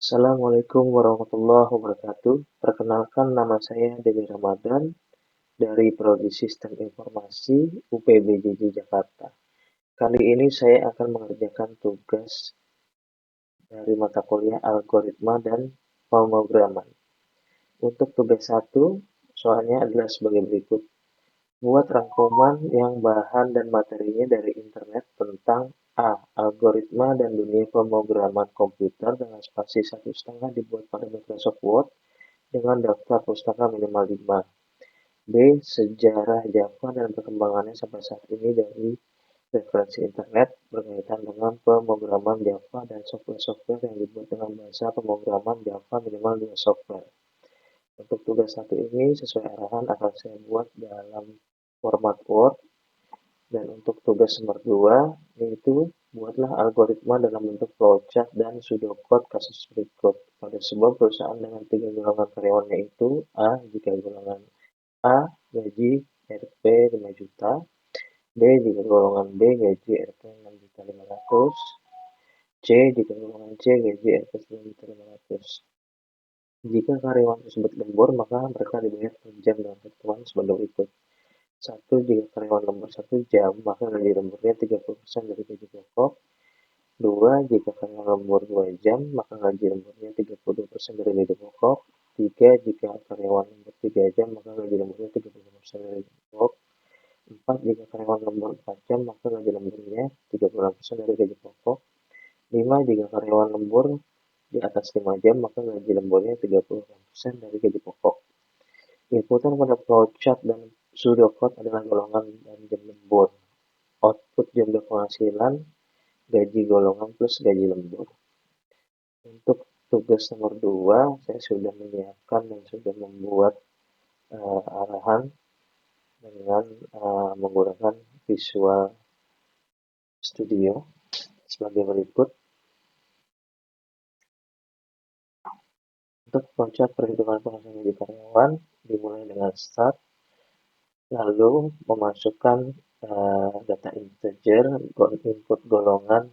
Assalamualaikum warahmatullahi wabarakatuh. Perkenalkan nama saya Dewi Ramadan dari Prodi Sistem Informasi UPBJJ Jakarta. Kali ini saya akan mengerjakan tugas dari mata kuliah Algoritma dan Pemrograman. Untuk tugas 1, soalnya adalah sebagai berikut. Buat rangkuman yang bahan dan materinya dari internet tentang A. Algoritma dan dunia pemrograman komputer dengan spasi 1,5 dibuat pada Microsoft Word dengan daftar pustaka minimal 5. B. Sejarah Java dan perkembangannya sampai saat ini dari referensi internet berkaitan dengan pemrograman Java dan software-software yang dibuat dengan bahasa pemrograman Java minimal 2 software. Untuk tugas 1 ini sesuai arahan akan saya buat dalam format Word. Dan untuk tugas nomor 2 yaitu buatlah algoritma dalam bentuk flowchart dan pseudocode kasus berikut. Pada sebuah perusahaan dengan 3 golongan karyawan yaitu A. Jika golongan A gaji Rp 5 juta, B jika golongan B gaji Rp 6.500.000, C jika golongan C gaji Rp 9.500.000. Jika karyawan tersebut lembur, maka mereka dibayar per jam dengan hitungan sebagai berikut. 1. Jika karyawan lembur 1 jam, maka gaji lemburnya 30% dari gaji pokok. 2. Jika karyawan lembur 2 jam, maka gaji lemburnya 32% dari gaji pokok. 3. Jika karyawan lembur 3 jam, maka gaji lemburnya 30% dari gaji pokok. 4. Jika karyawan lembur 4 jam, maka gaji lemburnya 36% dari gaji pokok. 5. Jika karyawan lembur di atas 5 jam, maka gaji lemburnya 30% dari gaji pokok. Inputan pada flowchart dan pseudocode adalah golongan dan jam lembur. Output jumlah penghasilan, gaji golongan plus gaji lembur. Untuk tugas nomor 2, saya sudah menyiapkan dan sudah membuat arahan dengan menggunakan Visual Studio sebagai berikut. Untuk flowchart perhitungan penghasilan gaji karyawan dimulai dengan start, lalu memasukkan data integer, input golongan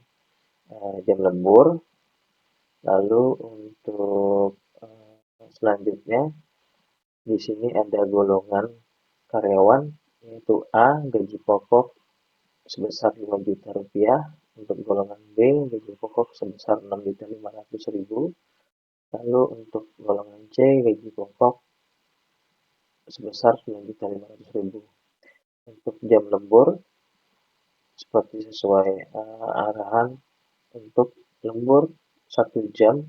jam lembur, lalu untuk selanjutnya di sini ada golongan karyawan yaitu A gaji pokok sebesar 5 juta rupiah, untuk golongan B gaji pokok sebesar 6.500.000, lalu untuk golongan C gaji pokok sebesar 9.500.000. Untuk jam lembur seperti sesuai arahan, untuk lembur 1 jam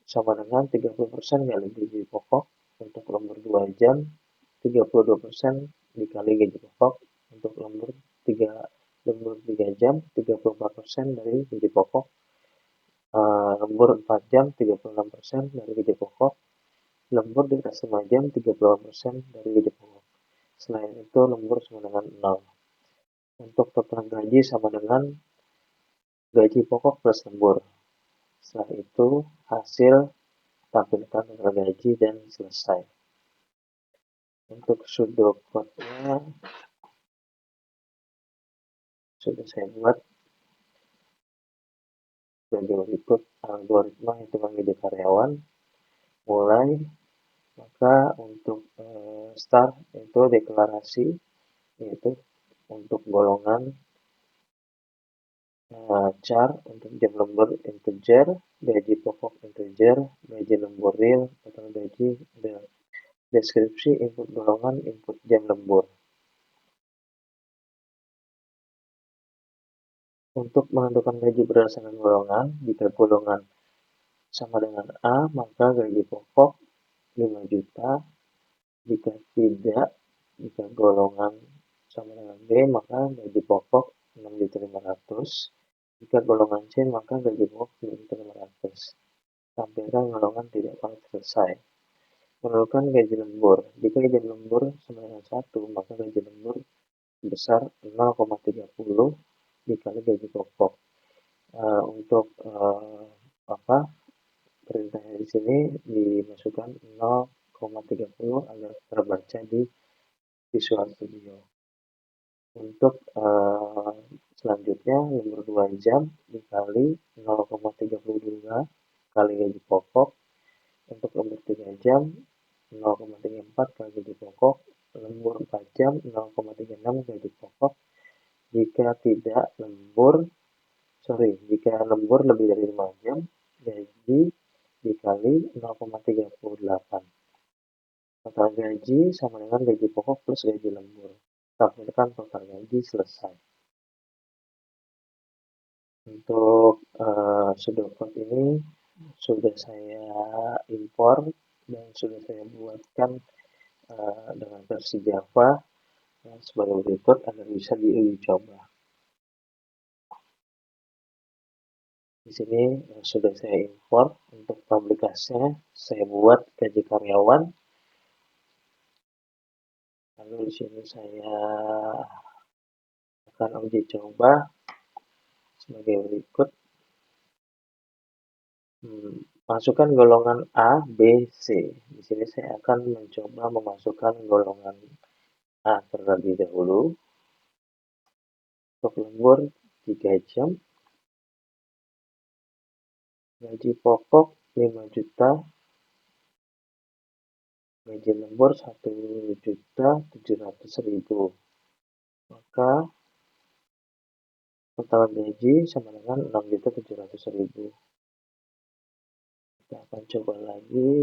sama dengan 30% kali gaji pokok. Untuk lembur 2 jam 32% dikali gaji pokok. Untuk lembur 3 jam 34% dari gaji pokok. Lembur 4 jam 36% dari gaji pokok. Lembur di atas 5 jam 30% dari gaji pokok. Selain itu lembur sama dengan 0. Untuk total gaji sama dengan gaji pokok plus lembur. Setelah itu hasil tampilkan total gaji dan selesai. Untuk pseudocode-nya sudah saya buat sebagai berikut. Algoritma hitungan gaji karyawan mulai, maka untuk start itu deklarasi, yaitu untuk golongan char, untuk jam lembur integer, gaji pokok integer, gaji lembur real, total gaji, dan deskripsi input golongan, input jam lembur. Untuk menentukan gaji berdasarkan golongan, jika golongan sama dengan A, maka gaji pokok 5 juta. Jika tidak, jika golongan sama dengan B, maka gaji pokok 6.500.000. Jika golongan C, maka gaji pokok 9.500.000. Tampilkan golongan tidak valid selesai. Menentukan gaji lembur. Jika gaji lembur sama dengan 1, maka gaji lembur sebesar 0,30 dikali gaji pokok. Untuk perintahnya di sini dimasukkan 0,30 agar terbaca di Visual Studio. Untuk selanjutnya lembur 2 jam dikali 0,32 kali gaji pokok. Untuk lembur 3 jam, 0,34 kali gaji pokok. Lembur 4 jam, 0,36 gaji pokok. Jika tidak lembur, jika lembur lebih dari 5 jam, gaji dikali 0,38. Total gaji sama dengan gaji pokok plus gaji lembur. Tampilkan total gaji selesai. Untuk pseudocode ini sudah saya impor dan sudah saya buatkan dengan versi Java sebagai berikut agar bisa diuji coba. Di sini sudah saya import. Untuk publikasinya saya buat gaji karyawan. Lalu di sini saya akan uji coba sebagai berikut. Masukkan golongan A, B, C. Di sini saya akan mencoba memasukkan golongan A terlebih dahulu. Untuk lembur 3 jam. Gaji pokok 5 juta. Gaji lembur 1.700.000. Maka total gaji sama dengan 6.700.000. Kita akan coba lagi.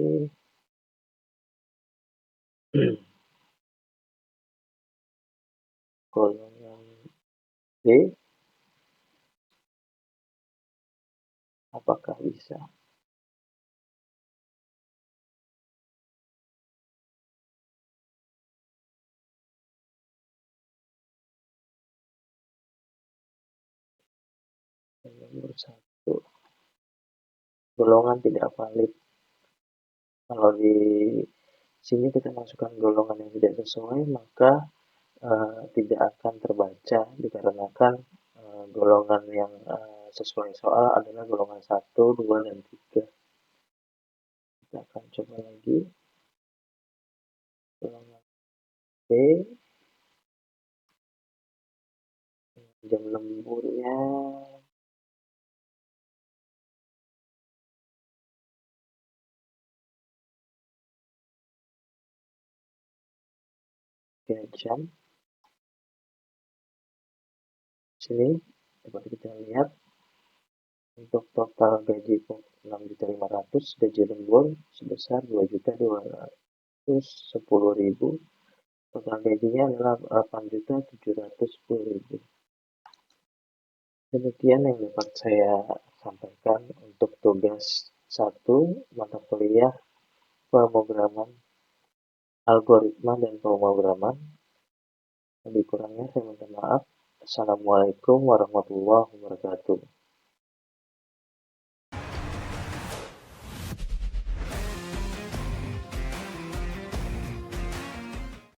Golongan B. Apakah bisa? Nomor 1. Golongan tidak valid. Kalau di sini kita masukkan golongan yang tidak sesuai, maka tidak akan terbaca dikarenakan golongan yang sesuai soal adalah golongan 1, 2, dan 3. Kita akan coba lagi. Golongan B. Jam lemburnya 3 jam. Sini dapat kita lihat untuk total gaji 6.500.000, gaji lembur sebesar 2.210.000. Total gajinya adalah 8.710.000. Demikian yang dapat saya sampaikan untuk tugas 1 mata kuliah pemrograman, algoritma dan pemrograman. Lebih kurangnya saya minta maaf. Assalamualaikum warahmatullahi wabarakatuh.